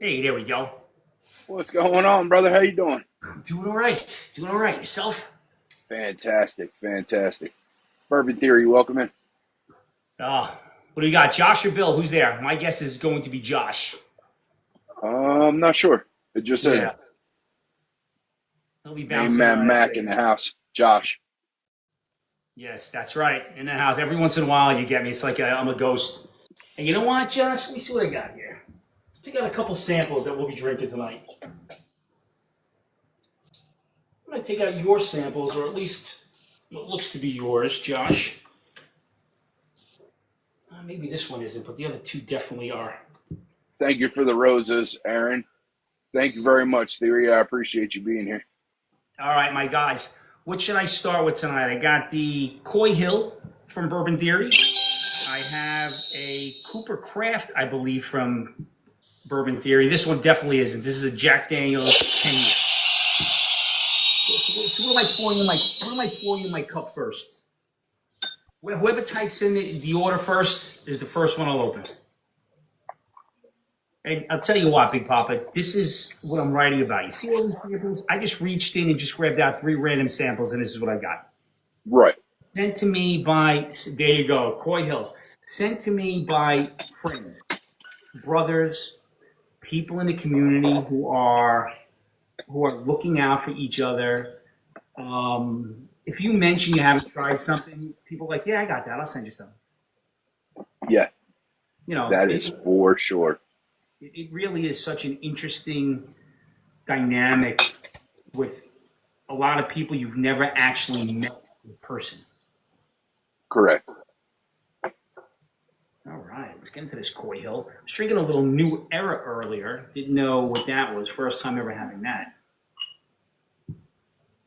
Hey, there we go. What's going on, brother? How you doing? Doing all right. Doing all right. Yourself? Fantastic, fantastic. Bourbon Theory, welcome in. What do you got? Josh or Bill? Who's there? My guess is going to be Josh. I'm not sure. It just says Yeah, he'll be main bouncing man around. I Mac in say. the house. Josh. Yes, that's right. In the house. Every once in a while, you get me. It's like I'm a ghost. And you know what, Josh? Let me see what I got here. Let's pick out a couple samples that we'll be drinking tonight. I'm going to take out your samples, or at least what looks to be yours, Josh. Maybe this one isn't, but the other two definitely are. Thank you for the roses, Aaron. Thank you very much, Theory. I appreciate you being here. All right, my guys. What should I start with tonight? I got the Coy Hill from Bourbon Theory. I have a Cooper Craft, I believe, from Bourbon Theory. This one definitely isn't. This is a Jack Daniel's 10 year. So what am I pouring in my cup first? Whoever types in the order first is the first one I'll open. And I'll tell you what, Big Papa, this is what I'm writing about. You see all these samples? I just reached in and just grabbed out 3 random samples, and this is what I got. Right. Sent to me by, there you go, Coy Hill. Sent to me by friends, brothers, people in the community who are looking out for each other. If you mention you haven't tried something, people are like, yeah, I got that. I'll send you some. Yeah, You know, that is for sure. it really is such an interesting dynamic with a lot of people you've never actually met in person. Correct. All right, let's get into this Coy Hill. I was drinking a little New Era earlier. Didn't know what that was. First time ever having that.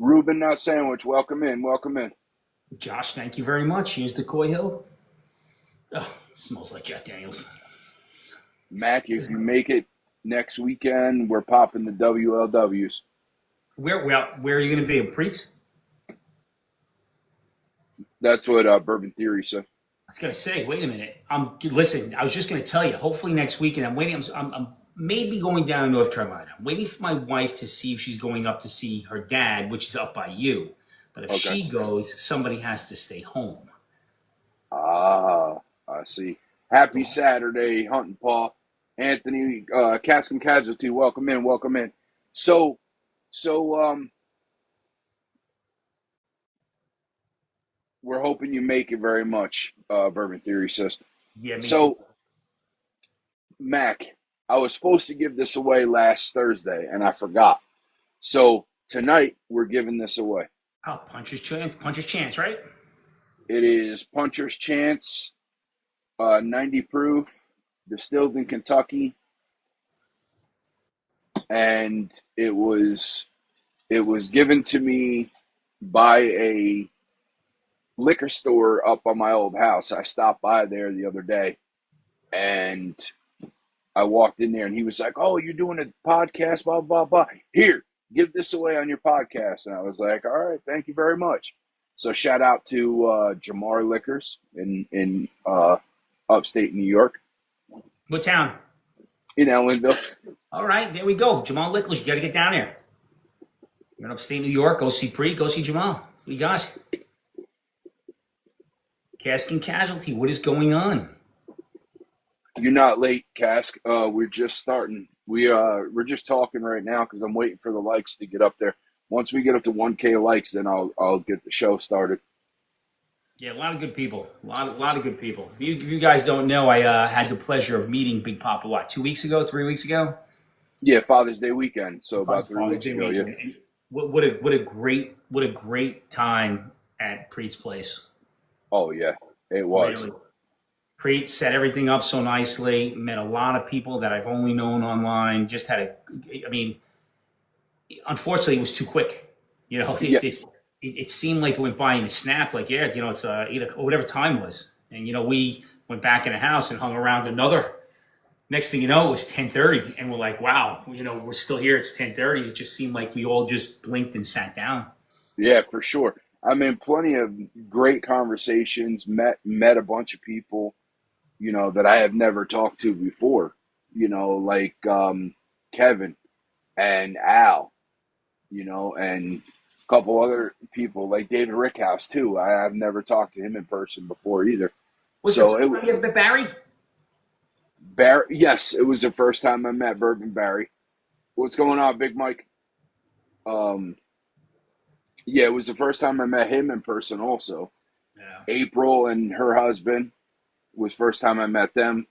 Reuben Nut Sandwich, welcome in, welcome in. Josh, thank you very much. Here's the Coy Hill. Oh, smells like Jack Daniels. Mac, if you make it next weekend, we're popping the WLWs. Where are you going to be? In Preetz? That's what Bourbon Theory said. I was going to say, wait a minute. Listen, I was just going to tell you, hopefully next weekend, I'm waiting. I'm maybe going down to North Carolina. I'm waiting for my wife to see if she's going up to see her dad, which is up by you. But if Okay. she goes, somebody has to stay home. Ah, I see. Happy Saturday, Hunting Paul. Anthony, Cask and Casualty, welcome in, welcome in. So, we're hoping you make it very much, Bourbon Theory says. Yeah, me too. So, Mac, I was supposed to give this away last Thursday, and I forgot. So, tonight, we're giving this away. Oh, puncher's chance, right? It is Puncher's Chance, 90 proof, distilled in Kentucky. And it was given to me by a liquor store up on my old house. I stopped by there the other day, and I walked in there, and he was like, "Oh, you're doing a podcast, blah blah blah. Here, give this away on your podcast." And I was like, "All right, thank you very much." So shout out to Jamar Liquors in upstate New York, What town? in Ellenville. All right, there we go. Jamal Licklish, you got to get down there. You're in upstate New York. Go see Preet. Go see Jamal. That's what you got. Cask and Casualty. What is going on? You're not late, Cask. We're just starting. We're just talking right now because I'm waiting for the likes to get up there. Once we get up to 1K likes, then I'll get the show started. Yeah, a lot of good people. A lot of good people. If you guys don't know, I had the pleasure of meeting Big Papa, 2 weeks ago, 3 weeks ago? Yeah, Father's Day weekend. So about 3 Father's weeks Day ago. weekend. Yeah. What a great time at Preet's place. Oh yeah, it was. Really. Preet set everything up so nicely. Met a lot of people that I've only known online. Just had unfortunately, it was too quick. You know, Yeah. it seemed like it went by in a snap. Like, yeah, it's 8 o'clock, whatever time it was. And we went back in the house and hung around another. Next thing you know, it was 10:30, and we're like, wow, we're still here. It's 10:30. It just seemed like we all just blinked and sat down. Yeah, for sure. I mean, plenty of great conversations. Met a bunch of people, that I have never talked to before. Like Kevin and Al, and a couple other people like David Rickhouse too. I have never talked to him in person before either. Was the So first time you ever met Barry? Yes, it was the first time I met Bourbon Barry. What's going on, Big Mike? Um, yeah, it was the first time I met him in person also. Yeah. April and her husband was first time I met them.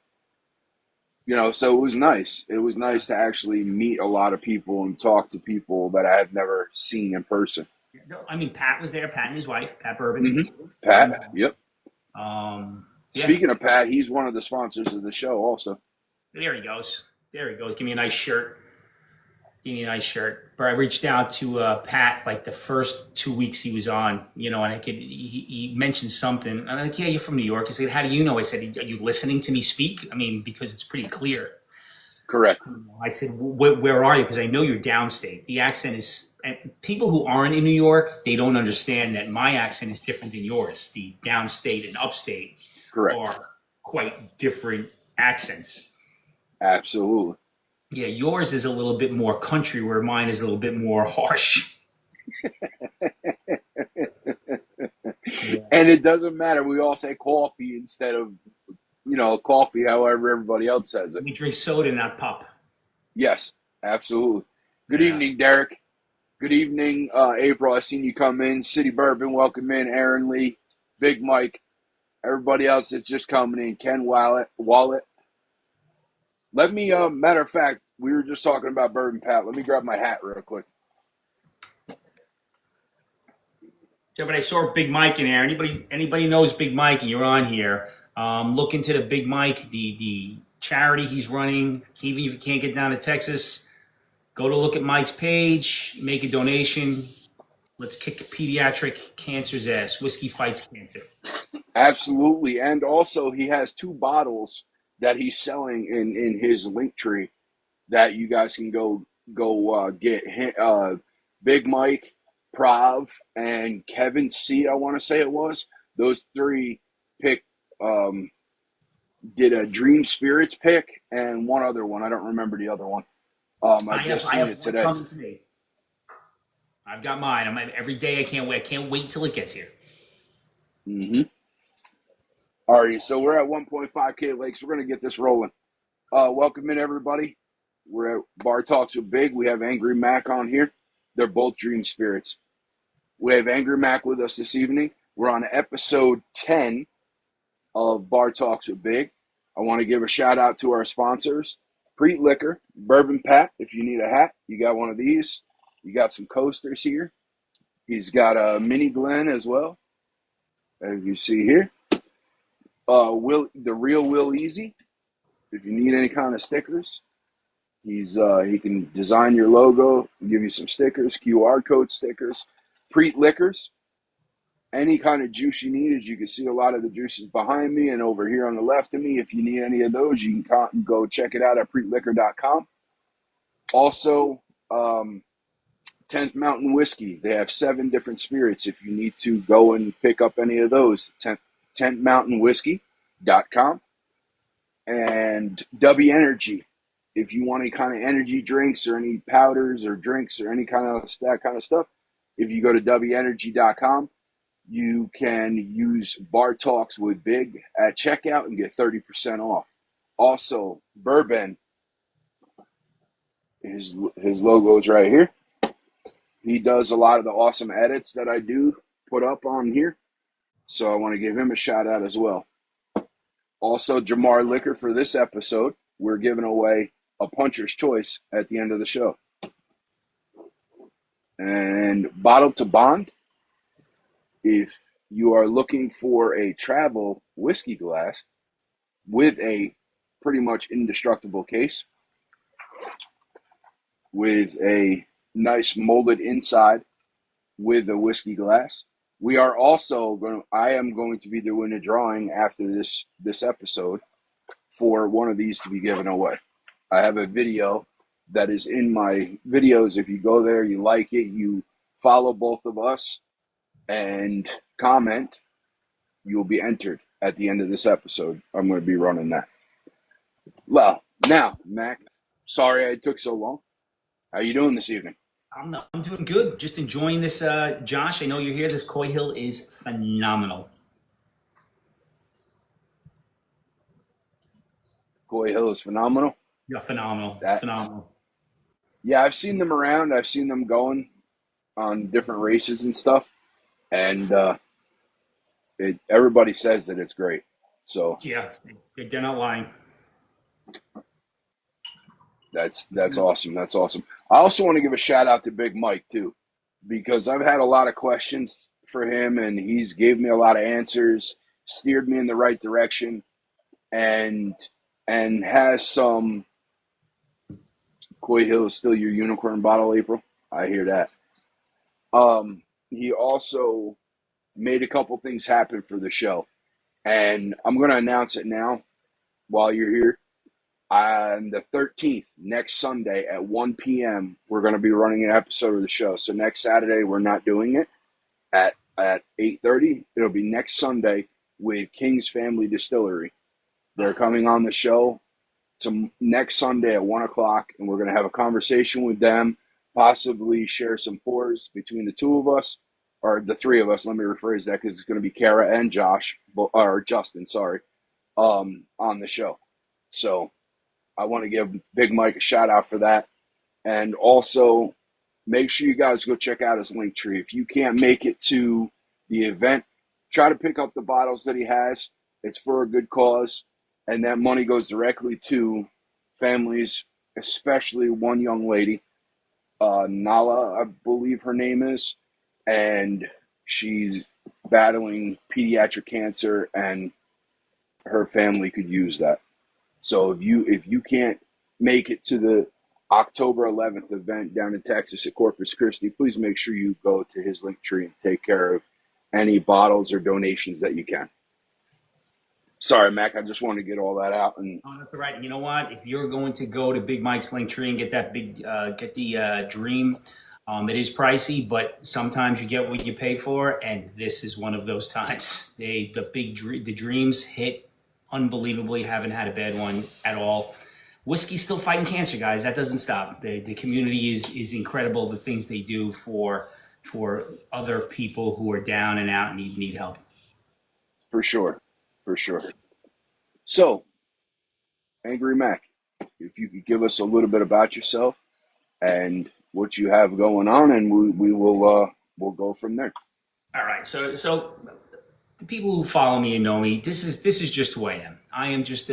So it was nice. It was nice to actually meet a lot of people and talk to people that I had never seen in person. No, I mean, Pat was there. Pat and his wife, Pat Bourbon. Pat, yep. Yeah, Speaking of Pat, he's one of the sponsors of the show also. there he goes. There he goes. Give me a nice shirt. Give me a nice shirt. But I reached out to Pat like the first 2 weeks he was on, and he mentioned something. And I'm like, yeah, you're from New York. He said, how do you know? I said, are you listening to me speak? I mean, because it's pretty clear. Correct. I said, where are you? Because I know you're downstate. The accent is, and people who aren't in New York, they don't understand that my accent is different than yours. The downstate and upstate Correct. are quite different accents. Absolutely. Yeah, yours is a little bit more country, where mine is a little bit more harsh. Yeah. And it doesn't matter. We all say coffee instead of, coffee, however everybody else says it. We drink soda, not pop. Yes, absolutely. Good evening, Derek. Good evening, April. I seen you come in. City Bourbon, welcome in. Aaron Lee, Big Mike, everybody else that's just coming in. Ken Wallet. Let me, matter of fact, we were just talking about Bourbon Pat. Let me grab my hat real quick. Yeah, but I saw Big Mike in there. Anybody knows Big Mike and you're on here, look into the Big Mike, the charity he's running. Even if you can't get down to Texas, go to look at Mike's page, make a donation. Let's kick pediatric cancer's ass. Whiskey fights cancer. Absolutely. And also, he has 2 bottles that he's selling in his link tree that you guys can go get. Big Mike, Prav, and Kevin C, I want to say it was. Those 3 picked, did a Dream Spirits pick and one other one. I don't remember the other one. I just seen it today. Coming to me. I've got mine. Every day. I can't wait. I can't wait till it gets here. All right, so we're at 1.5K likes. We're going to get this rolling. Welcome in, everybody. We're at Bar Talks with Big. We have Angry Mac on here. They're both Dream Spirits. We have Angry Mac with us this evening. We're on episode 10 of Bar Talks with Big. I want to give a shout out to our sponsors, Preet Liquor, Bourbon Pat. If you need a hat, you got one of these. You got some coasters here. He's got a mini Glen as well, as you see here. The real Will Easy. If you need any kind of stickers, he can design your logo, give you some stickers, QR code stickers. Preet Liquors, any kind of juice you need. As you can see, a lot of the juices behind me and over here on the left of me. If you need any of those, you can go check it out at preetliquor.com. Also, 10th Mountain Whiskey. They have 7 different spirits. If you need to go and pick up any of those, 10thmountainwhiskey.com. And W Energy. If you want any kind of energy drinks or any powders or drinks or any kind of that kind of stuff, if you go to wenergy.com, you can use Bar Talks with Big at checkout and get 30% off. Also, Bourbon, his logo is right here. He does a lot of the awesome edits that I do put up on here. So I want to give him a shout out as well. Also, Jamar Liquor for this episode. We're giving away a puncher's choice at the end of the show. And Bottle to Bond. If you are looking for a travel whiskey glass with a pretty much indestructible case, with a nice molded inside with a whiskey glass. We are also I am going to be doing a drawing after this episode for one of these to be given away. I have a video that is in my videos. If you go there, you like it, you follow both of us and comment, you will be entered at the end of this episode. I'm going to be running that. Well, now, Mac, Sorry I took so long. How you doing this evening? I'm doing good. Just enjoying this. Josh, I know you're here. This Coy Hill is phenomenal. Coy Hill is phenomenal. Yeah, phenomenal, That phenomenal. Yeah, I've seen them around. I've seen them going on different races and stuff, and everybody says that it's great. So Yeah, they're not lying. that's awesome. That's awesome. I also want to give a shout out to Big Mike too, because I've had a lot of questions for him, and he's gave me a lot of answers, steered me in the right direction, and has some. Coy Hill is still your unicorn bottle, April. I hear that. He also made a couple things happen for the show, and I'm going to announce it now while you're here. On the 13th, next Sunday at 1 p.m., we're going to be running an episode of the show. So next Saturday, we're not doing it at 8:30. It'll be next Sunday with King's Family Distillery. They're coming on the show next Sunday at 1 o'clock, and we're going to have a conversation with them, possibly share some pours between the two of us, or the three of us. Let me rephrase that because it's going to be Kara and Josh, or Justin, sorry, on the show. So I want to give Big Mike a shout out for that. And also, make sure you guys go check out his link tree. If you can't make it to the event, try to pick up the bottles that he has. It's for a good cause, and that money goes directly to families, especially one young lady, Nala, I believe her name is, and she's battling pediatric cancer, and her family could use that. So if you can't make it to the October 11th event down in Texas at Corpus Christi, please make sure you go to his link tree and take care of any bottles or donations that you can. Sorry, Mac, I just want to get all that out. And Oh, that's all right. You know what? If you're going to go to Big Mike's Link Tree and get that get the Dream, it is pricey, but sometimes you get what you pay for, and this is one of those times. The Dreams hit unbelievably. Haven't had a bad one at all. Whiskey's still fighting cancer, guys. That doesn't stop. The community is incredible. The things they do for other people who are down and out and need help. for sure, for sure. So, Angry Mac, if you could give us a little bit about yourself and what you have going on, and we will we'll go from there. All right. So the people who follow me and know me, this is just who I am. I am just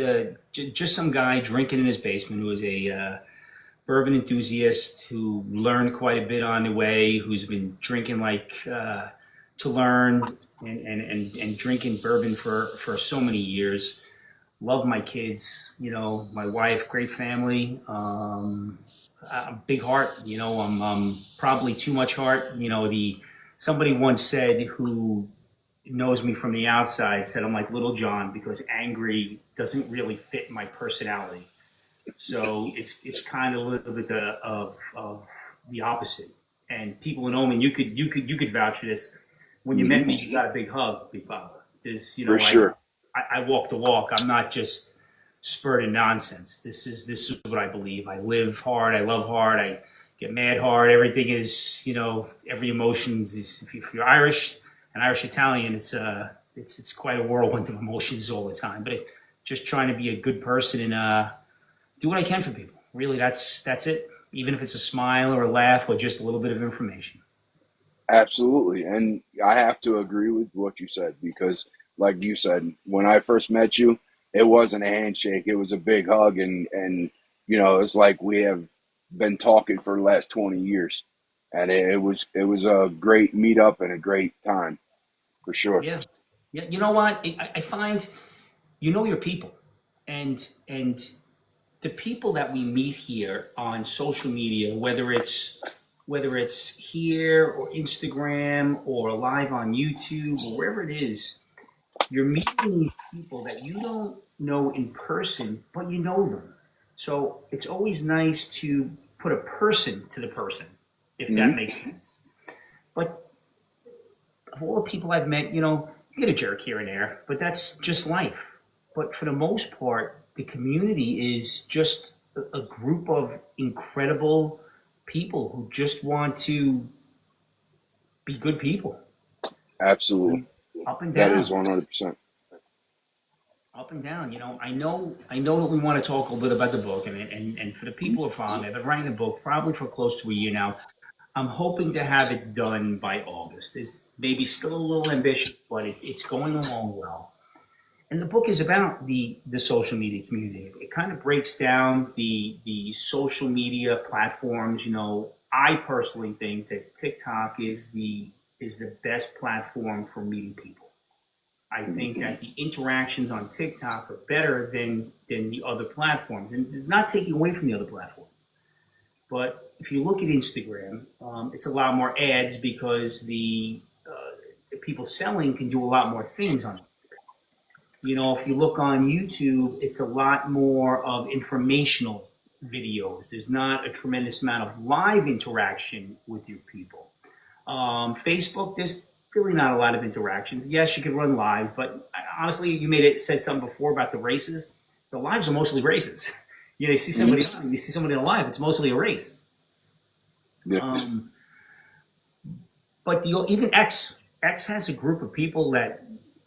some guy drinking in his basement who is a bourbon enthusiast who learned quite a bit on the way, who's been drinking to learn and drinking bourbon for so many years. Love my kids, my wife, great family, big heart. I'm probably too much heart. The somebody once said who knows me from the outside said I'm like Little John because angry doesn't really fit my personality. So it's kind of a little bit of the opposite. And people who know me, you could vouch for this. When you met Hmm. me, you got a big hug, Big Papa. There's For sure. I walk the walk. I'm not just spurting nonsense. This is what I believe. I live hard. I love hard. I get mad hard. Everything is every emotion is. If you're Irish and Irish Italian, it's quite a whirlwind of emotions all the time. But just trying to be a good person and do what I can for people. Really, that's it. Even if it's a smile or a laugh or just a little bit of information. Absolutely. And I have to agree with what you said because, like you said, when I first met you, it wasn't a handshake, it was a big hug. It's like we have been talking for the last 20 years. And it was a great meetup and a great time for sure. Yeah, yeah. You know what? I find your people, and the people that we meet here on social media, whether it's here or Instagram or live on YouTube or wherever it is, you're meeting these people that you don't know in person, but you know them. So it's always nice to put a person to the person, if that Hmm. makes sense. But of all the people I've met, you get a jerk here and there, but that's just life. But for the most part, the community is just a group of incredible people who just want to be good people. Absolutely. Up and That is down, 100%. up and down. I know that we want to talk a little bit about the book, and for the people who are following me, I've been writing the book probably for close to a year now. I'm hoping to have it done by August. It's maybe still a little ambitious, but it's going along well. And the book is about the social media community. It kind of breaks down the social media platforms. I personally think that TikTok is the best platform for meeting people. I think that the interactions on TikTok are better than the other platforms, and not taking away from the other platforms. But if you look at Instagram, it's a lot more ads because the people selling can do a lot more things on it. If you look on YouTube, it's a lot more of informational videos. There's not a tremendous amount of live interaction with your people. Facebook, there's really not a lot of interactions. Yes, you can run live, but honestly, said something before about the races. The lives are mostly races. You see somebody on, you see somebody alive. It's mostly a race. Yeah. But even X has a group of people that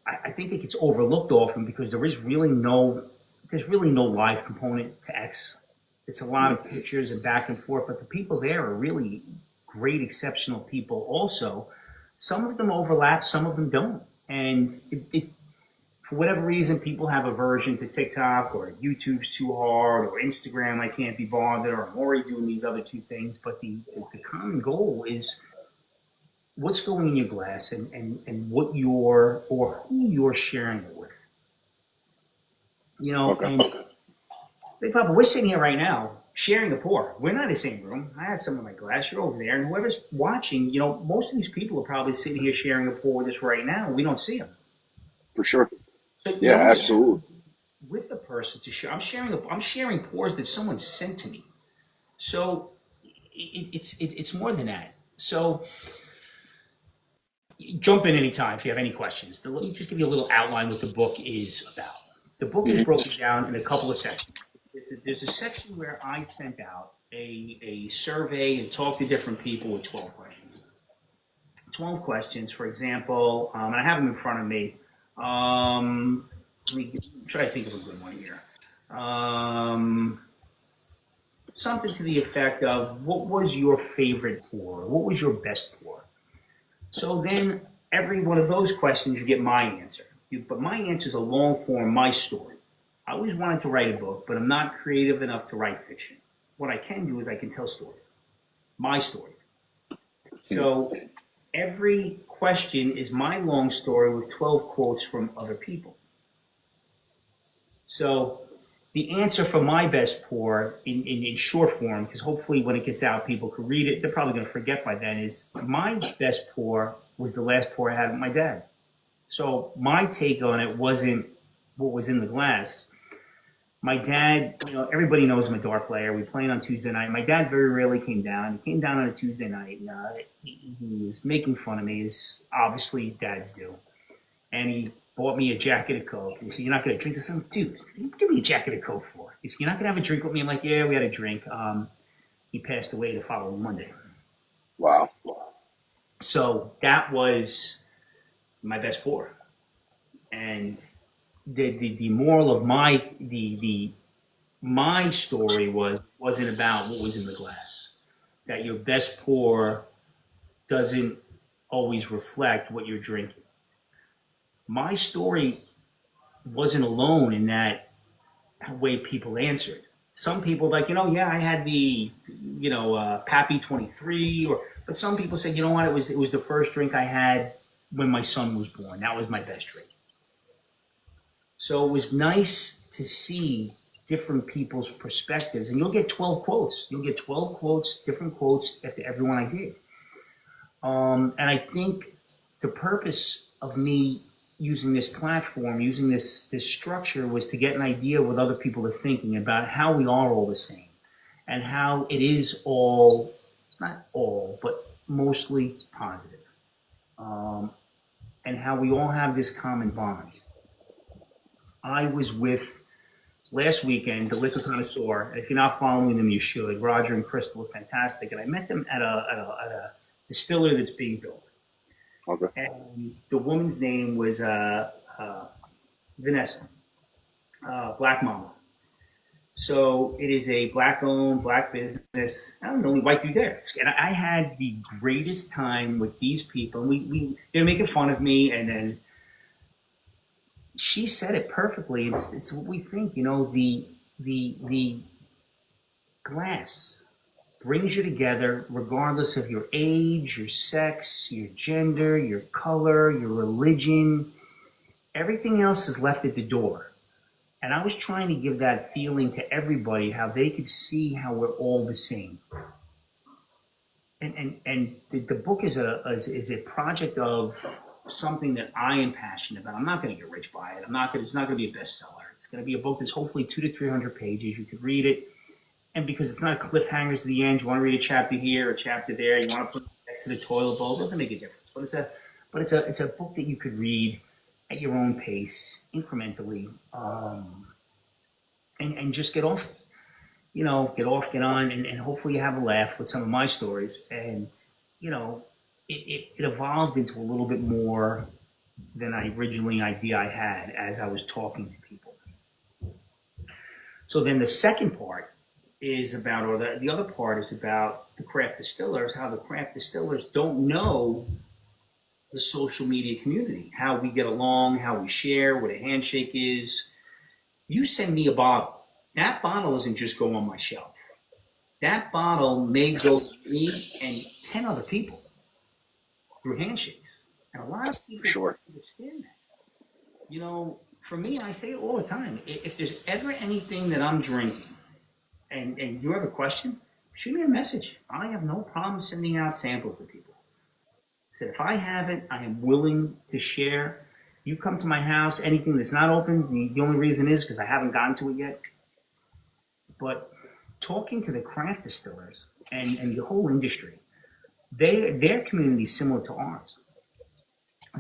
I think it gets overlooked often because there's really no live component to X. It's a lot of pictures and back and forth, but the people there are really great, exceptional people. Also, some of them overlap, some of them don't, and for whatever reason, people have aversion to TikTok or YouTube's too hard or Instagram. I can't be bothered, or I'm already doing these other two things. But the common goal is what's going in your glass and what or who you're sharing it with. Okay. And Big Papa, we're sitting here right now sharing a pour. We're not in the same room. I have some in my glass. You're over there, and whoever's watching, most of these people are probably sitting here sharing a pour with us right now. We don't see them. For sure. So Yeah, absolutely. with a person to share. I'm sharing pours that someone sent to me. So it's more than that. So jump in anytime if you have any questions. Let me just give you a little outline what the book is about. The book is broken down in a couple of sections. There's a section where I sent out a survey and talked to different people with 12 questions. 12 questions, for example, and I have them in front of me. Let me try to think of a good one here. Something to the effect of, what was your favorite pour? What was your best pour? So then every one of those questions, you get my answer. But my answer is a long form, my story. I always wanted to write a book, but I'm not creative enough to write fiction. What I can do is I can tell stories, my story. So every question is my long story with 12 quotes from other people. So the answer for my best pour in short form, because hopefully when it gets out, people can read it. They're probably going to forget by then, is my best pour was the last pour I had with my dad. So my take on it wasn't what was in the glass. My dad, everybody knows I'm a dart player. We played on Tuesday night. My dad very rarely came down. He came down on a Tuesday night. He was making fun of me, as obviously dads do. And he bought me a jacket of Coke. He said, "You're not going to drink this?" I'm like, "Dude, what do you give me a jacket of Coke for?" He said, "You're not going to have a drink with me?" I'm like, "Yeah, we had a drink." He passed away the following Monday. Wow. So that was my best pour. And the moral of my story wasn't about what was in the glass. That your best pour doesn't always reflect what you're drinking. My story wasn't alone in that way people answered. Some people yeah, I had the Pappy 23, but some people said, you know what, it was the first drink I had when my son was born. That was my best drink. So it was nice to see different people's perspectives, and you'll get 12 quotes. You'll get 12 quotes, different quotes after every one I did. And I think the purpose of me using this platform, using this structure, was to get an idea what other people are thinking about how we are all the same, and how it is all, not all, but mostly positive. And how we all have this common bond. I was with last weekend, the Liquor Connoisseur. And if you're not following them, you should. Roger and Crystal are fantastic. And I met them at a distillery that's being built. Okay. And the woman's name was Vanessa, Black Mama. So it is a black-owned, black business. I'm the only white dude there, and I had the greatest time with these people. They're making fun of me, and then she said it perfectly. It's what we think, the glass brings you together regardless of your age, your sex, your gender, your color, your religion. Everything else is left at the door. And I was trying to give that feeling to everybody, how they could see how we're all the same. And the book is a project of something that I am passionate about. I'm not going to get rich by it. It's not going to be a bestseller. It's going to be a book that's hopefully 200 to 300 pages. You could read it. And because it's not cliffhangers to the end, you want to read a chapter here, a chapter there, you want to put it next to the toilet bowl, it doesn't make a difference. But it's a book that you could read at your own pace, incrementally, and just get off it. Get off, get on, and hopefully you have a laugh with some of my stories. And, it evolved into a little bit more than I had as I was talking to people. So then the second part is about, or the other part is about the craft distillers, how the craft distillers don't know the social media community, how we get along, how we share, what a handshake is. You send me a bottle. That bottle doesn't just go on my shelf. That bottle may go to me and 10 other people through handshakes. And a lot of people don't understand that. For me, I say it all the time. If there's ever anything that I'm drinking and you have a question, shoot me a message. I have no problem sending out samples to people. I said, if I have it, I am willing to share. You come to my house, anything that's not open, the only reason is because I haven't gotten to it yet. But talking to the craft distillers and the whole industry, their community is similar to ours.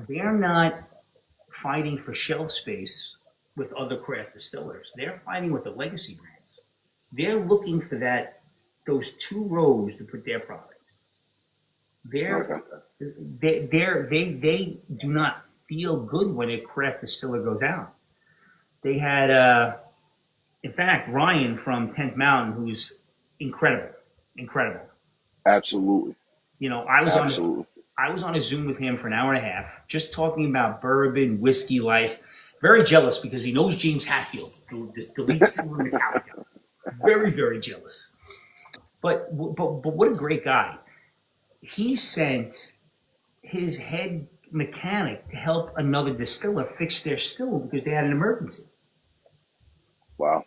They're not fighting for shelf space with other craft distillers. They're fighting with the legacy brands. They're looking for those 2 rows to put their product. They do not feel good when a craft distiller goes out. They had, in fact, Ryan from 10th Mountain, who's incredible. Absolutely. I was on a Zoom with him for an hour and a half, just talking about bourbon, whiskey life. Very jealous because he knows James Hetfield, the lead singer of Metallica. Very, very jealous. But what a great guy. He sent his head mechanic to help another distiller fix their still because they had an emergency. Wow.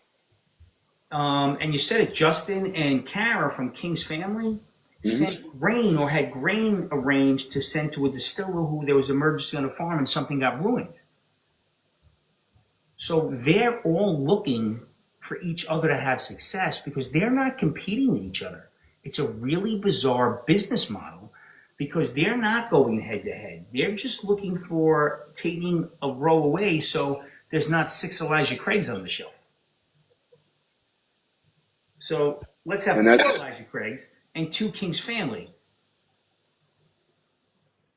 And you said it, Justin and Kara from King's Family sent grain or had grain arranged to send to a distiller who there was an emergency on a farm and something got ruined. So they're all looking for each other to have success because they're not competing with each other. It's a really bizarre business model because they're not going head to head. They're just looking for taking a row away so there's not 6 Elijah Craigs on the shelf. So let's have 4 Elijah Craigs and 2 King's Family.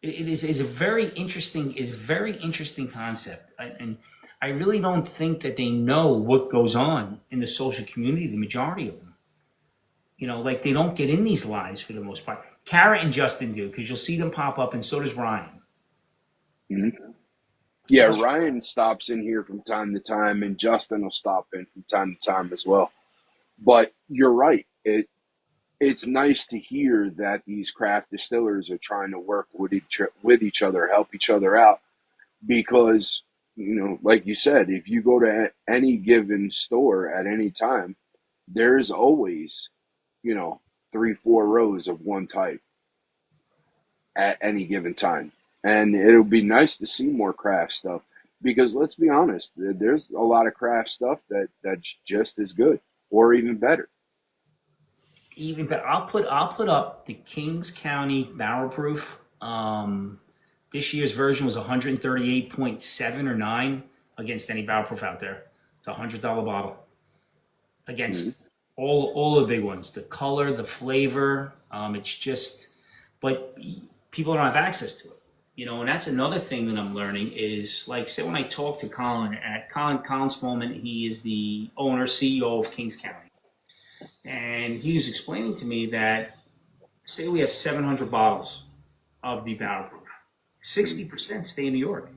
It is a very interesting concept, and I really don't think that they know what goes on in the social community. The majority of them, like they don't get in these lives for the most part. Kara and Justin do because you'll see them pop up, and so does Ryan. Mm-hmm. Yeah, Ryan stops in here from time to time, and Justin will stop in from time to time as well. But you're right. It's nice to hear that these craft distillers are trying to work with each other, help each other out, because like you said, if you go to any given store at any time, there's always 3-4 rows of one type at any given time, and it'll be nice to see more craft stuff because let's be honest, there's a lot of craft stuff that's just as good or even better. Even better. I'll put up the Kings County Barrel Proof. This year's version was 138.7 or 9 against any Barrel Proof out there. It's a $100 bottle. Mhm. against all the big ones. The color, the flavor, it's just, but people don't have access to it. And that's another thing that I'm learning is like, say when I talk to Colin Spolman, he is the owner, CEO of Kings County. And he was explaining to me that, say we have 700 bottles of the Barrel Proof, Mhm. 60% stay in New York.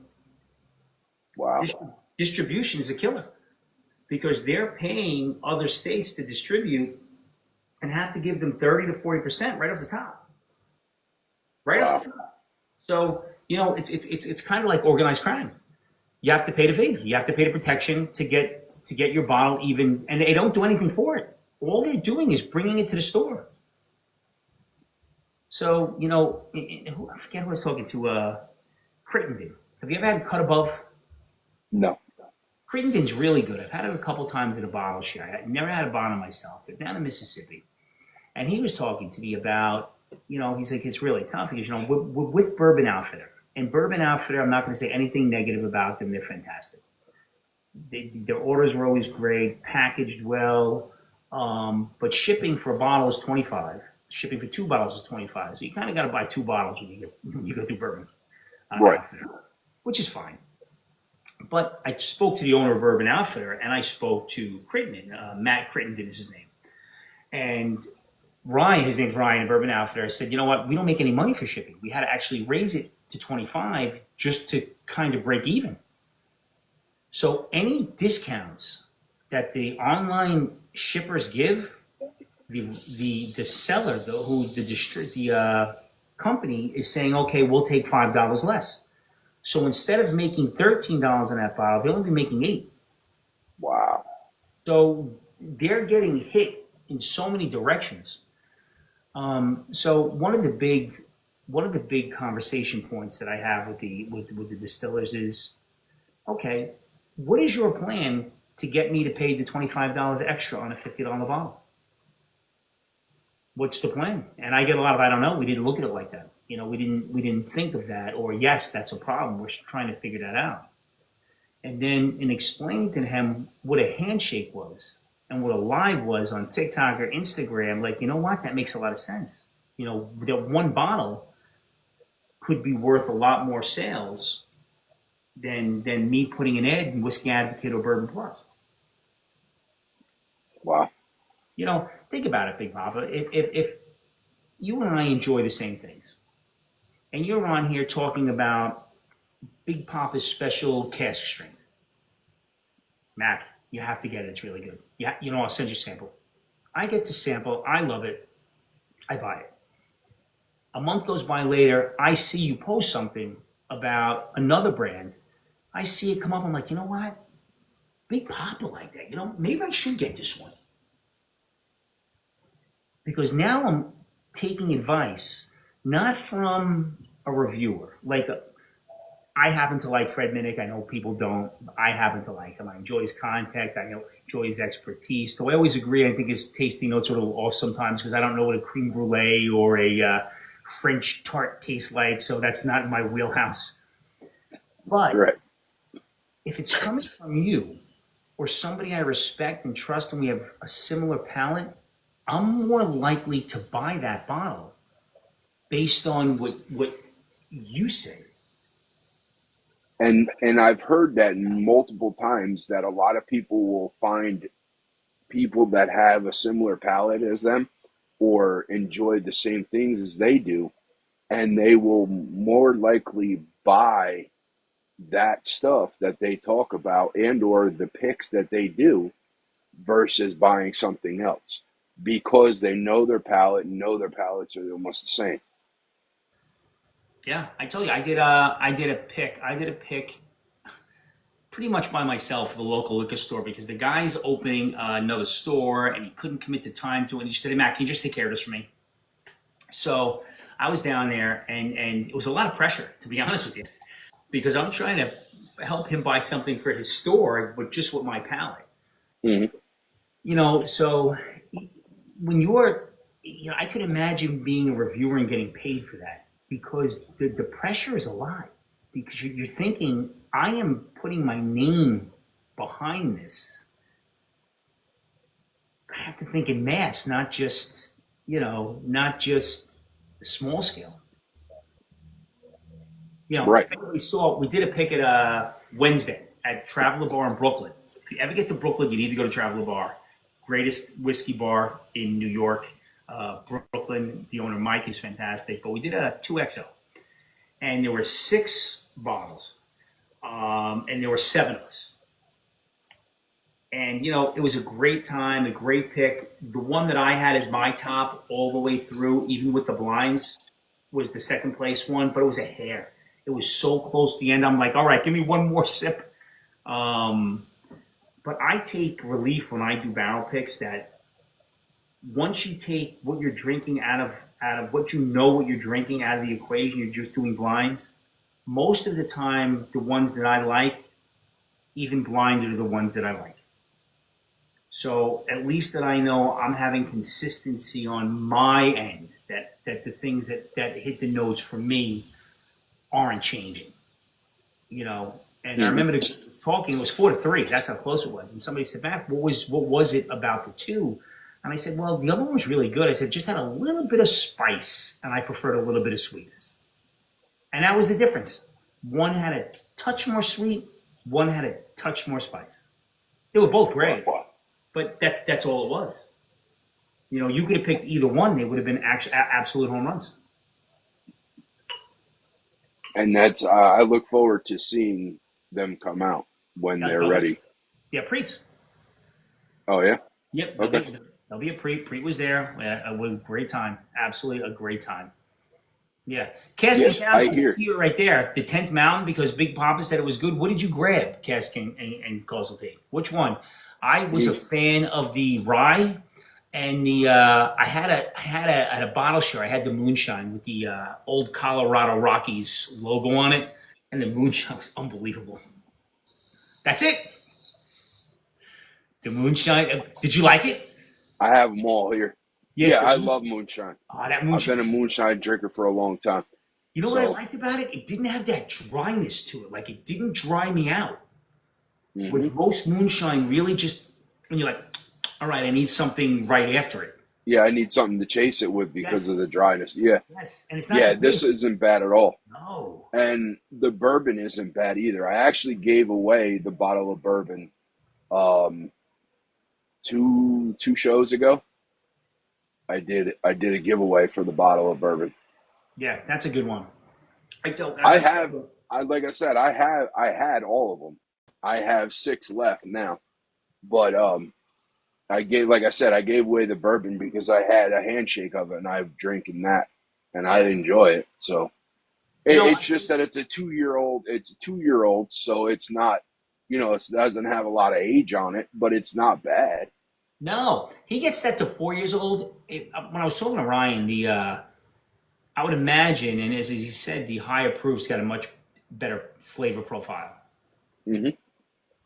Wow. Distribution is a killer because they're paying other states to distribute and have to give them 30 to 40% right off the top. Right off Wow. the top. So, it's kind of like organized crime. You have to pay the fee. You have to pay the protection to get your bottle even, and they don't do anything for it. All they're doing is bringing it to the store. So, I forget who I was talking to. Crittenden. Have you ever had Cut Above? No. Crittenden's really good. I've had it a couple times in a bottle share. I never had a bottle myself. They're down in Mississippi, and he was talking to me about, he's like, it's really tough because we're with Bourbon Outfitter, and Bourbon Outfitter, I'm not going to say anything negative about them. They're fantastic. Their orders are always great, packaged well, but shipping for a bottle is 25. Shipping for two bottles is 25. So you kind of got to buy two bottles when you go through Bourbon Right. Outfitter, which is fine. But I spoke to the owner of Bourbon Outfitter, and I spoke to Crittenden. Matt Crittenden is his name, and Ryan, his name's Ryan, Bourbon Outfitter. I said, you know what? We don't make any money for shipping. We had to actually raise it to 25 just to kind of break even. So any discounts that the online shippers give, the seller, who's the company is saying, okay, we'll take $5 less. So instead of making $13 on that bottle, they'll only be making 8. Wow. So they're getting hit in so many directions. So one of the big conversation points that I have with the distillers is, okay, what is your plan to get me to pay the $25 extra on a $50 bottle? What's the plan? And I get a lot of, I don't know. We didn't look at it like that. We didn't think of that. Or yes, that's a problem. We're trying to figure that out. And then in explaining to him what a handshake was and what a live was on TikTok or Instagram, like, you know what? That makes a lot of sense. That one bottle could be worth a lot more sales than me putting an ad in Whiskey Advocate or Bourbon Plus. Wow. Think about it, Big Papa. If you and I enjoy the same things, and you're on here talking about Big Papa's special cask strength, Mac, you have to get it. It's really good. Yeah, I'll send you a sample. I get to sample. I love it. I buy it. A month goes by later. I see you post something about another brand. I see it come up. I'm like, you know what? Big Papa like that. Maybe I should get this one. Because now I'm taking advice not from a reviewer. Like, I happen to like Fred Minnick. I know people don't. I happen to like him. I enjoy his content. I enjoy his expertise. So I always agree. I think his tasting notes are a little off sometimes because I don't know what a creme brulee or a French tart tastes like. So that's not in my wheelhouse. But Right. if it's coming from you or somebody I respect and trust and we have a similar palate, I'm more likely to buy that bottle based on what you say. And I've heard that multiple times that a lot of people will find people that have a similar palate as them or enjoy the same things as they do, and they will more likely buy that stuff that they talk about and or the picks that they do versus buying something else because they know their palate and know their palates are almost the same. Yeah, I told you I did a pick pretty much by myself for the local liquor store because the guy's opening another store and he couldn't commit the time to it. And he just said, "Hey, Matt, can you just take care of this for me?" So I was down there and it was a lot of pressure, to be honest with you, because I'm trying to help him buy something for his store, but just with my palate. Mm-hmm. So when I could imagine being a reviewer and getting paid for that because the pressure is a lot because you're thinking, I am putting my name behind this. have to think in mass, not just, not just small scale. Right. If anybody saw, we did a pick at Wednesday at Traveler Bar in Brooklyn. If you ever get to Brooklyn, you need to go to Traveler Bar. Greatest whiskey bar in New York. Brooklyn, the owner Mike is fantastic. But we did a 2XL, and there were 6 bottles, and there were 7 of us. And it was a great time, a great pick. The one that I had as my top all the way through, even with the blinds, was the second place one, but it was a hair. It was so close to the end. I'm like, all right, give me one more sip. But I take relief when I do barrel picks that once you take what you're drinking out of what you're drinking out of the equation, you're just doing blinds. Most of the time, the ones that I like, even blinded, are the ones that I like. So at least that I know I'm having consistency on my end, that the things that hit the notes for me aren't changing, And I remember talking, it was 4-3. That's how close it was. And somebody said, Matt, what was it about the 2? And I said, well, the other one was really good. I said, just had a little bit of spice, and I preferred a little bit of sweetness. And that was the difference. One had a touch more sweet, one had a touch more spice. They were both great, but that's all it was. You could have picked either one. They would have been absolute home runs. And that's I look forward to seeing them come out when they're ready. Yeah, Preet. Oh yeah. Yep. Okay. There'll be a Preet. Preet was there. A great time. Absolutely a great time. Yeah. Cask and Cows, you can see it right there. The 10th Mountain, because Big Papa said it was good. What did you grab, Cask and Casualty? Which one? I was a fan of the rye, and the I had a bottle share. I had the moonshine with the old Colorado Rockies logo on it, and the moonshine was unbelievable. That's it. The moonshine. Did you like it? I have them all here. Yeah, I love moonshine. Oh, that moonshine. I've been a moonshine drinker for a long time. You know what I liked about it? It didn't have that dryness to it. Like, it didn't dry me out. Mm-hmm. With most moonshine, really just, when you're like, all right, I need something right after it. Yeah, I need something to chase it with because of the dryness. Yeah. Yes. And it's not. Yeah, this isn't bad at all. No. And the bourbon isn't bad either. I actually gave away the bottle of bourbon two shows ago. I did a giveaway for the bottle of bourbon. Yeah, that's a good one. like I said, I had all of them. I have 6 left now. But I gave away the bourbon because I had a handshake of it and I'm drinking that and I enjoy it. So it's just that it's a 2-year-old. It's a 2-year-old, so it's not, it doesn't have a lot of age on it, but it's not bad. No, he gets that to 4 years old. When I was talking to Ryan, I would imagine, and as he said, the higher proof's got a much better flavor profile. Mm-hmm.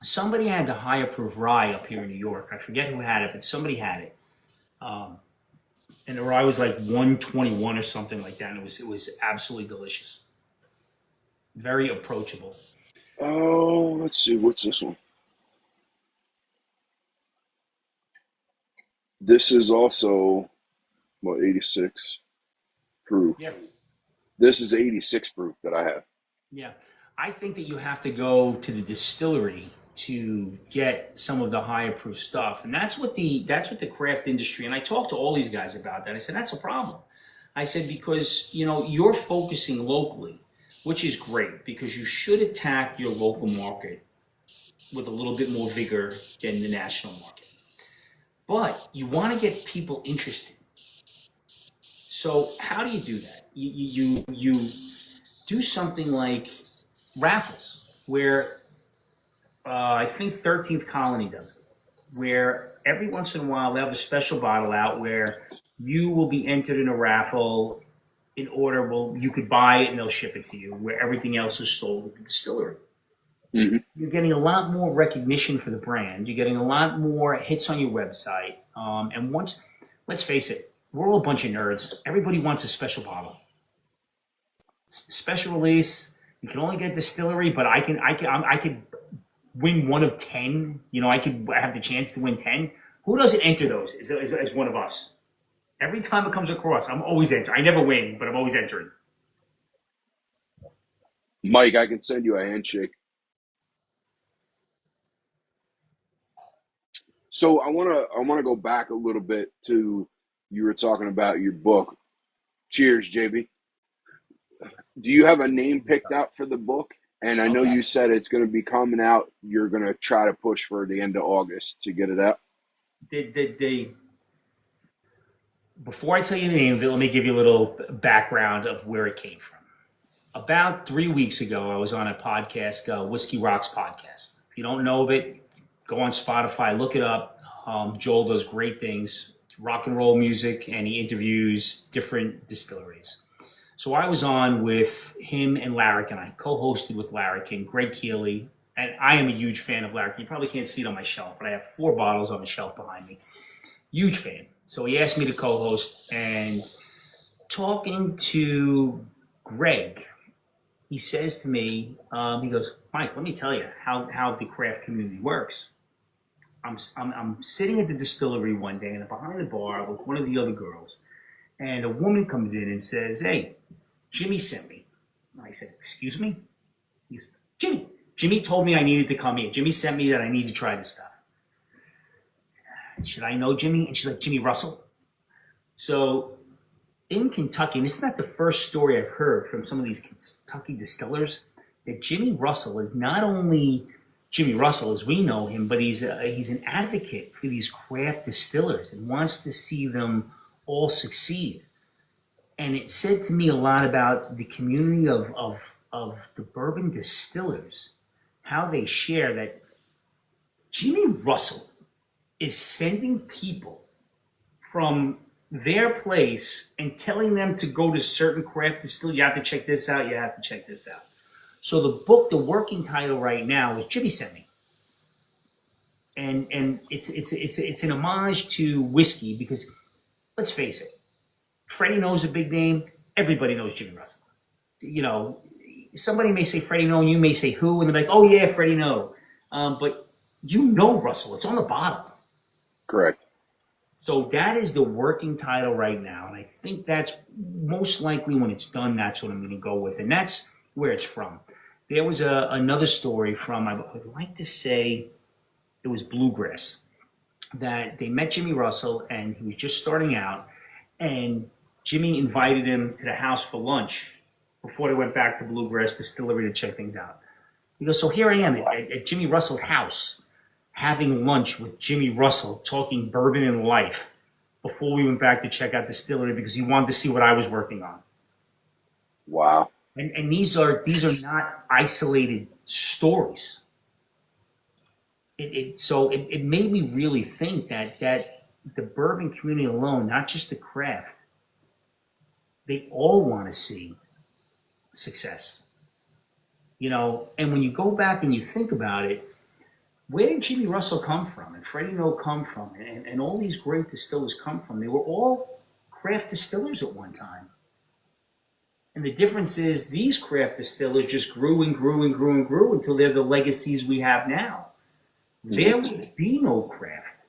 Somebody had the higher proof rye up here in New York. I forget who had it, but somebody had it. And the rye was like 121 or something like that. And it was absolutely delicious. Very approachable. Oh, let's see. What's this one? This is also, 86 proof. Yeah. This is 86 proof that I have. Yeah. I think that you have to go to the distillery to get some of the higher proof stuff. And that's what the craft industry, and I talked to all these guys about that. I said, that's a problem. I said, because, you're focusing locally, which is great because you should attack your local market with a little bit more vigor than the national market. But you want to get people interested. So how do you do that? You do something like raffles, where I think 13th Colony does it, where every once in a while they have a special bottle out where you will be entered in a raffle in order, you could buy it and they'll ship it to you, where everything else is sold at the distillery. Mm-hmm. You're getting a lot more recognition for the brand. You're getting a lot more hits on your website. And let's face it, we're all a bunch of nerds. Everybody wants a special bottle. Special release. You can only get distillery, but I could win one of 10. I could have the chance to win 10. Who doesn't enter those as one of us? Every time it comes across, I'm always entering. I never win, but I'm always entering. Mike, I can send you a handshake. So I wanna go back a little bit to you were talking about your book. Cheers, JB. Do you have a name picked out for the book? And I know Okay. you said it's going to be coming out. You're going to try to push for the end of August to get it out. The Before I tell you the name of it, let me give you a little background of where it came from. About 3 weeks ago, I was on a podcast, Whiskey Rocks podcast. If you don't know of it, go on Spotify, look it up. Joel does great things, rock and roll music, and he interviews different distilleries. So I was on with him and Larrick, and I co-hosted with Larrick and Greg Keeley. And I am a huge fan of Larrick. You probably can't see it on my shelf, but I have 4 bottles on the shelf behind me. Huge fan. So he asked me to co-host, and talking to Greg, he says to me, he goes, Mike, let me tell you how the craft community works. I'm sitting at the distillery one day, and I'm behind the bar with one of the other girls, and a woman comes in and says, hey, Jimmy sent me. And I said, excuse me? He's, Jimmy. Jimmy told me I needed to come here. Jimmy sent me that I need to try this stuff. Should I know Jimmy? And she's like, Jimmy Russell. So in Kentucky, and this is not the first story I've heard from some of these Kentucky distillers, that Jimmy Russell is not only Jimmy Russell as we know him, but he's an advocate for these craft distillers and wants to see them all succeed. And it said to me a lot about the community of the bourbon distillers, how they share that Jimmy Russell is sending people from their place and telling them to go to certain craft distillery. You have to check this out. You have to check this out. So the book, the working title right now is Jimmy Sent Me. And it's an homage to whiskey because let's face it, Freddie knows a big name. Everybody knows Jimmy Russell. You know, somebody may say Freddie No, and you may say who, and they're like, oh yeah, Freddie No. But you know Russell. It's on the bottom. Correct. So that is the working title right now, and I think that's most likely when it's done, that's what I'm going to go with, and that's where it's from. There was another story from, I would like to say it was Bluegrass, that they met Jimmy Russell, and he was just starting out, and Jimmy invited him to the house for lunch before they went back to Bluegrass Distillery to check things out. He goes, so here I am at Jimmy Russell's house, having lunch with Jimmy Russell, talking bourbon and life before we went back to check out distillery because he wanted to see what I was working on. Wow. And these are not isolated stories. It made me really think that the bourbon community alone, not just the craft, they all want to see success. You know, and when you go back and you think about it, where did Jimmy Russell come from and Freddie No come from and all these great distillers come from? They were all craft distillers at one time. And the difference is these craft distillers just grew and grew and grew and grew until they're the legacies we have now. There would be no craft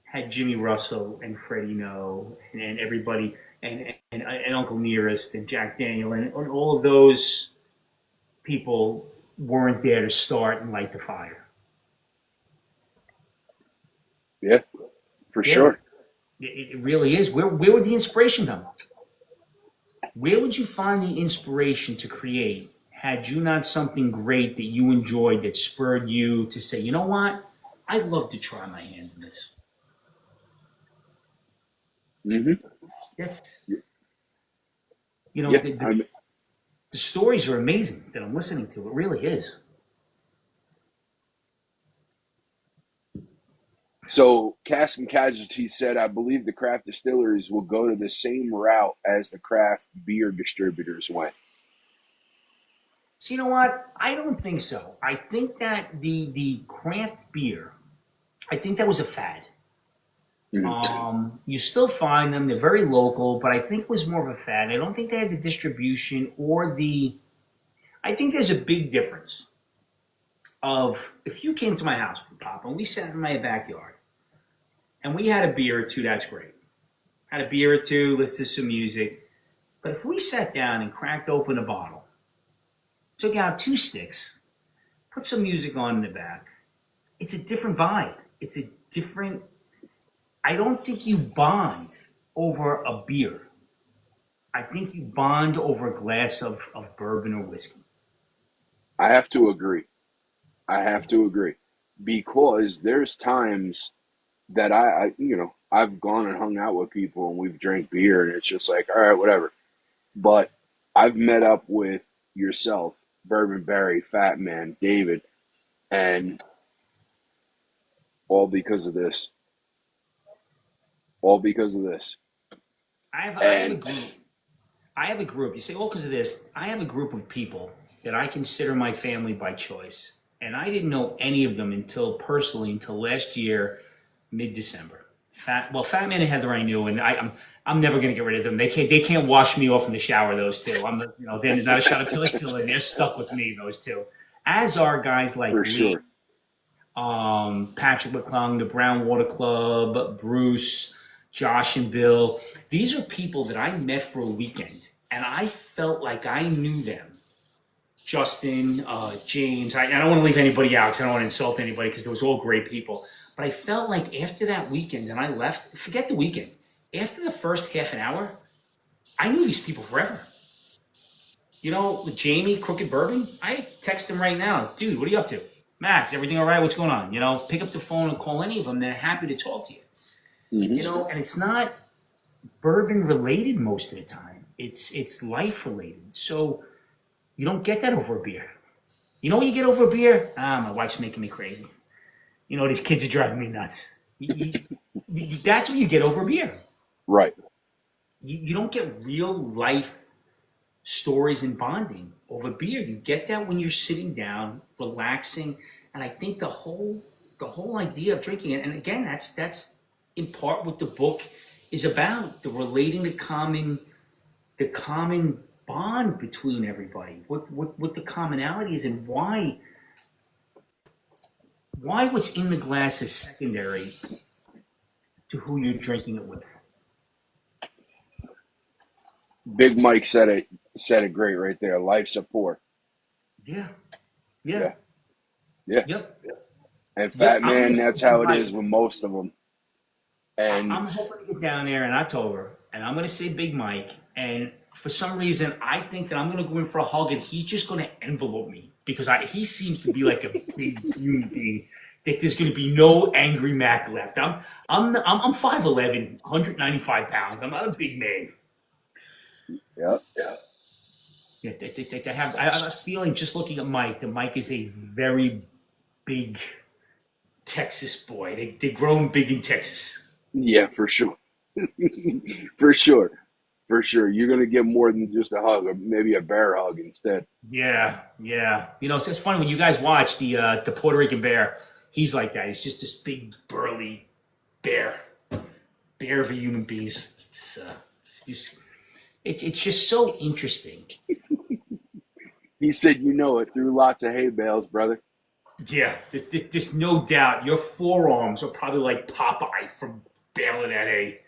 had Jimmy Russell and Freddie No and everybody and Uncle Nearest and Jack Daniel and all of those people weren't there to start and light the fire. Yeah, for Yeah, sure. it really is. Where would the inspiration come? Where would you find the inspiration to create had you not something great that you enjoyed that spurred you to say, you know what? I'd love to try my hand in this. Mm-hmm. That's, you know, Yeah. the stories are amazing that I'm listening to. It really is. So Cask and Casualty said, I believe the craft distilleries will go to the same route as the craft beer distributors went. So you know what? I don't think so. I think that the craft beer, I think that was a fad. You still find them; they're very local, but I think it was more of a fad. I don't think they had the distribution or the. I think there's a big difference of if you came to my house, Papa, and we sat in my backyard, and we had a beer or two, that's great. Had a beer or two, listened to some music. But if we sat down and cracked open a bottle, took out two sticks, put some music on in the back, it's a different vibe. It's a different. I don't think you bond over a beer. I think you bond over a glass of bourbon or whiskey. I have to agree. I have to agree because there's times that I've gone and hung out with people and we've drank beer and it's just like, all right, whatever. But I've met up with yourself, Bourbon Barry, Fat Man, David, and all because of this. All because of this. I have a And group. I have a group. You say, well, because of this, I have a group of people that I consider my family by choice. And I didn't know any of them until last year, mid-December. Fat Man and Heather I knew, and I'm never going to get rid of them. They can't wash me off in the shower. Those two, they're not a shot of penicillin. They're stuck with me. Those two, as are guys like for Lee, sure. Patrick McClung, the Brown Water Club, Bruce, Josh, and Bill. These are people that I met for a weekend, and I felt like I knew them. Justin, James. I don't want to leave anybody out because I don't want to insult anybody because those were all great people. But I felt like after that weekend and I left, forget the weekend, after the first half an hour, I knew these people forever. With Jamie, Crooked Bourbon, I text him right now. Dude, what are you up to? Max, everything all right? What's going on? Pick up the phone and call any of them. They're happy to talk to you. And it's not bourbon related most of the time. It's life related. So you don't get that over a beer. You know what you get over a beer? My wife's making me crazy. These kids are driving me nuts. That's what you get over a beer. Right. You don't get real life stories and bonding over beer. You get that when you're sitting down, relaxing, and I think the whole idea of drinking it. And again, that's in part what the book is about: the relating the common bond between everybody. What the commonality is, and why what's in the glass is secondary to who you're drinking it with. Big Mike said it great right there. Life support. Yeah, yeah, Yeah. Yeah. yep, And yep. Fat I'm Man, gonna say that's how it Mike. is with most of them. And I'm hoping to get down there in October, and I'm going to say Big Mike. And for some reason, I think that I'm going to go in for a hug, and he's just going to envelope me because he seems to be like a big human being. That there's going to be no angry Mac left. I'm 5'11", 195 pounds. I'm not a big man. yeah, Yeah, I have a feeling just looking at Mike. That Mike is a very big Texas boy. They grown big in Texas. yeah, for sure. For sure. For sure. You're gonna get more than just a hug, or maybe a bear hug instead. Yeah, yeah. It's funny when you guys watch the Puerto Rican bear. He's like that. He's just this big burly bear, bear of a human being. It's just so interesting. He said, "You know it through lots of hay bales, brother." Yeah, there's no doubt. Your forearms are probably like Popeye from baling that hay.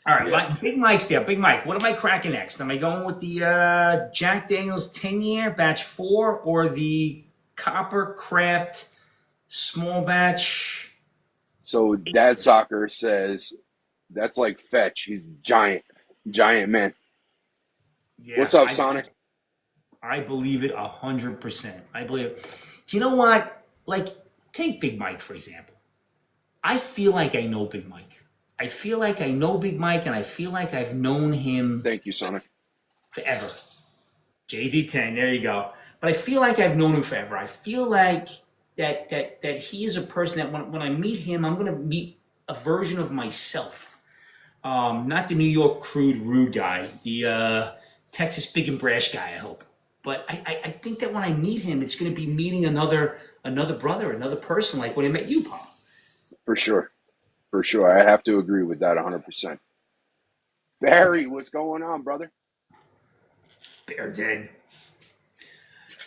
All right, Yeah. Big Mike's there. Big Mike, what am I cracking next? Am I going with the Jack Daniels 10-year batch 4 or the Copper Craft small batch? So Dad Soccer says that's like Fetch. He's giant, giant man. Yeah, What's up, Sonic? I believe it 100%. I believe it. Do you know what? Like, take Big Mike for example. I feel like I know Big Mike. I feel like I know Big Mike, and I feel like I've known him Thank you, Sonic. forever. JD10, there you go. But I feel like I've known him forever. I feel like that he is a person that when I meet him, I'm going to meet a version of myself. Not the New York crude, rude guy, the Texas big and brash guy, I hope. But I think that when I meet him, it's going to be meeting another brother, another person, like when I met you, Paul. For sure. For sure. I have to agree with that 100%. Barry, what's going on, brother? Bear Den.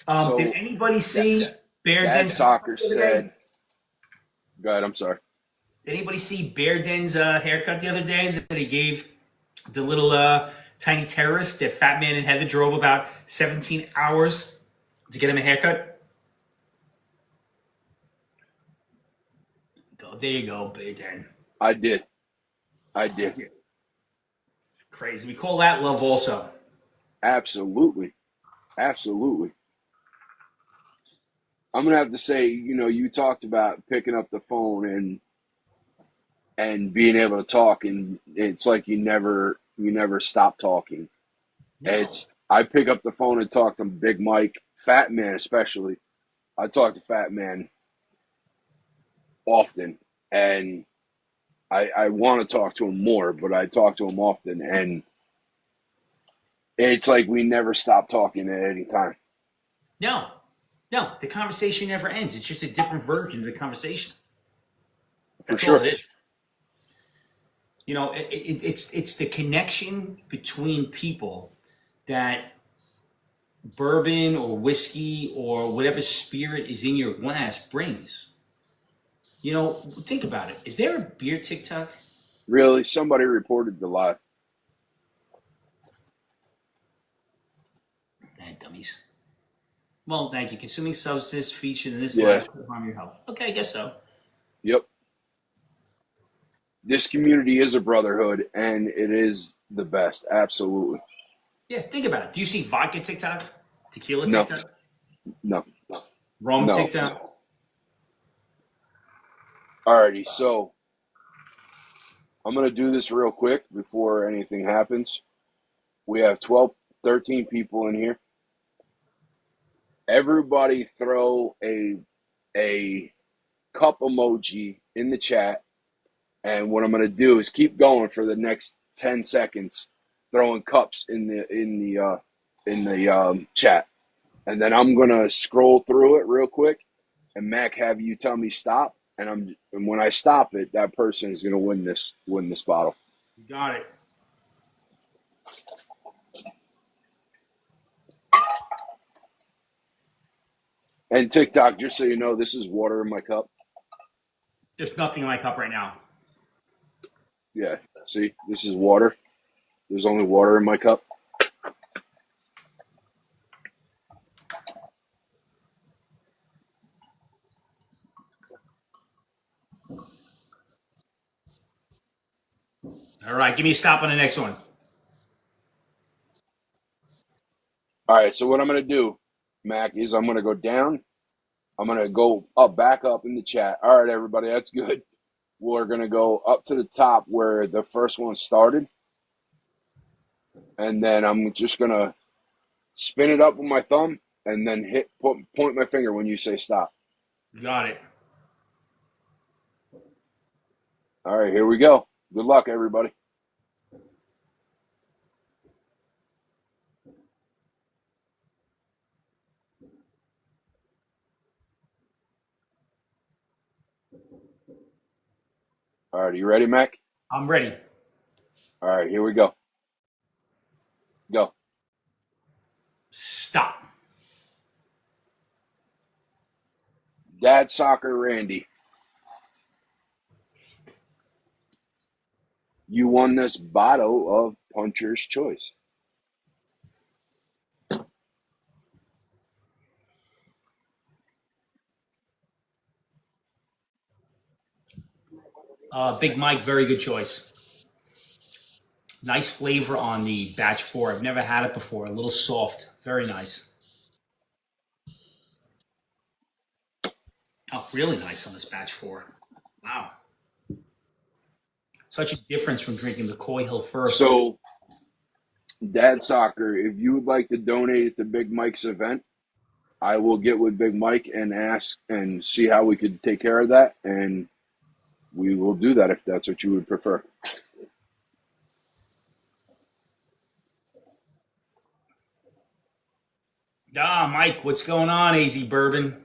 Did So anybody see Bear Dad Den's Soccer the other day? said Go ahead. I'm sorry. Did anybody see Bear Den's haircut the other day that he gave the little tiny terrorist that Fat Man and Heather drove about 17 hours to get him a haircut? Oh, there you go, Bear Den. I did. I did. Crazy. We call that love also. Absolutely. Absolutely. I'm gonna have to say, you talked about picking up the phone and being able to talk, and it's like you never stop talking. No. I pick up the phone and talk to Big Mike, Fat Man especially. I talk to Fat Man often, and I want to talk to him more, but I talk to him often, and it's like we never stop talking at any time. No. No. The conversation never ends. It's just a different version of the conversation. For That's all sure. it is. It's the connection between people that bourbon or whiskey or whatever spirit is in your glass brings. Think about it. Is there a beer TikTok? Really, somebody reported the live. Dummies. Well, thank you. Consuming substances featured in this Yeah. live could harm your health. Okay, I guess so. Yep. This community is a brotherhood, and it is the best. Absolutely. Yeah, think about it. Do you see vodka TikTok? Tequila No, TikTok? no, Rum no. TikTok? Alrighty, so I'm going to do this real quick before anything happens. We have 12, 13 people in here. Everybody throw a cup emoji in the chat, and what I'm going to do is keep going for the next 10 seconds, throwing cups in the chat, and then I'm going to scroll through it real quick, and Mac, have you tell me stop, and when I stop it, that person is going to win this bottle. You got it. And TikTok, just so you know, this is water in my cup. There's nothing in my cup right now. Yeah, see, this is water. There's only water in my cup. All right, give me a stop on the next one. All right, so what I'm going to do, Mac, is I'm going to go down. I'm going to go back up in the chat. All right, everybody, that's good. We're going to go up to the top where the first one started. And then I'm just going to spin it up with my thumb and then point my finger when you say stop. You got it. All right, here we go. Good luck, everybody. All right, you ready, Mac? I'm ready. All right, here we go. Go. Stop. Dad Soccer Randy. You won this bottle of Puncher's Choice. Big Mike, very good choice. Nice flavor on the batch 4. I've never had it before. A little soft. Very nice. Oh, really nice on this batch 4. Wow. Such a difference from drinking the Coy Hill first. So, Dad Soccer, if you would like to donate it to Big Mike's event, I will get with Big Mike and ask and see how we could take care of that, and we will do that if that's what you would prefer. Mike, what's going on, AZ Bourbon?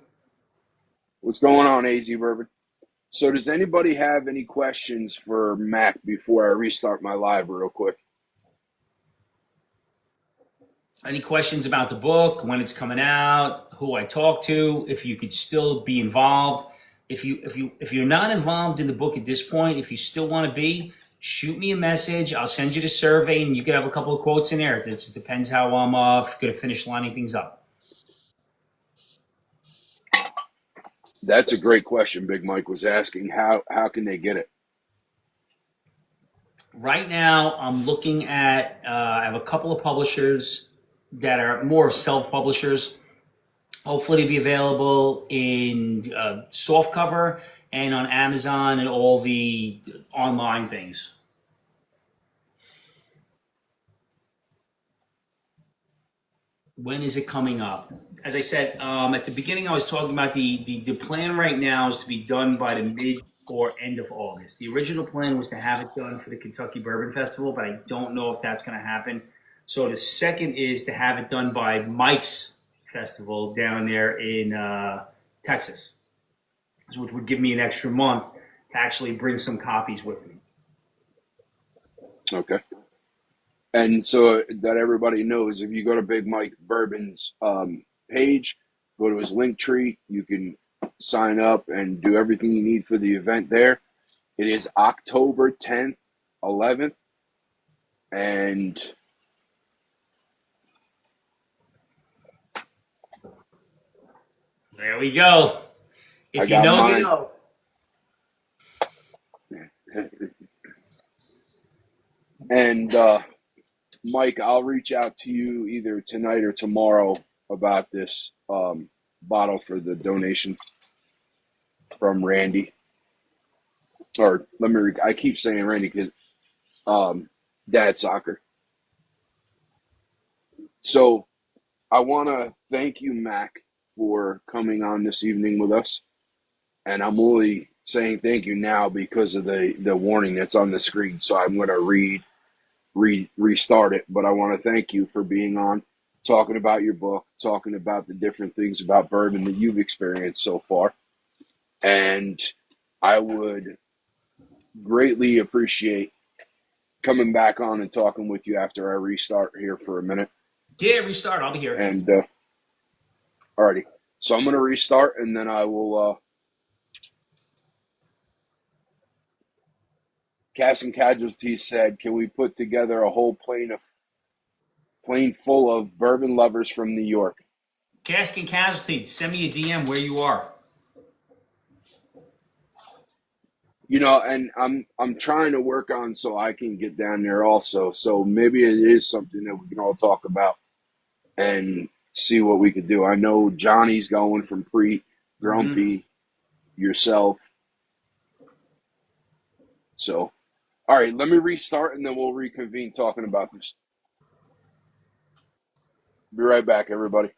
What's going on, AZ Bourbon? So does anybody have any questions for Mac before I restart my live real quick? Any questions about the book, when it's coming out, who I talk to, if you could still be involved? If you're not involved in the book at this point, if you still want to be, shoot me a message. I'll send you the survey, and you can have a couple of quotes in there. It just depends how I'm going to finish lining things up. That's a great question. Big Mike was asking how can they get it? Right now, I'm looking at. I have a couple of publishers that are more self-publishers. Hopefully, to be available in soft cover and on Amazon and all the online things. When is it coming up? As I said at the beginning, I was talking about the plan right now is to be done by the mid or end of August. The original plan was to have it done for the Kentucky Bourbon Festival, but I don't know if that's going to happen. So the second is to have it done by Mike's Festival down there in Texas, which would give me an extra month to actually bring some copies with me. Okay. And so that everybody knows, if you go to Big Mike Bourbon's page, go to his link tree, you can sign up and do everything you need for the event there. It is October 10th, 11th, and There we go. I If you got know, mine. you know. And Mike, I'll reach out to you either tonight or tomorrow about this bottle for the donation from Randy. Or I keep saying Randy because Dad Soccer. So I want to thank you, Mac, for coming on this evening with us. And I'm only saying thank you now because of the warning that's on the screen. So I'm going to restart it. But I want to thank you for being on, talking about your book, talking about the different things about bourbon that you've experienced so far. And I would greatly appreciate coming back on and talking with you after I restart here for a minute. Yeah, restart. I'll be here. And alrighty. So I'm going to restart, and then I will Cast and Casualties said, can we put together a whole plane full of bourbon lovers from New York? Cask and Casualty, send me a DM where you are. You know, and I'm trying to work on so I can get down there also. So maybe it is something that we can all talk about and see what we could do. I know Johnny's going from Grumpy, yourself. So, all right, let me restart and then we'll reconvene talking about this. Be right back, everybody.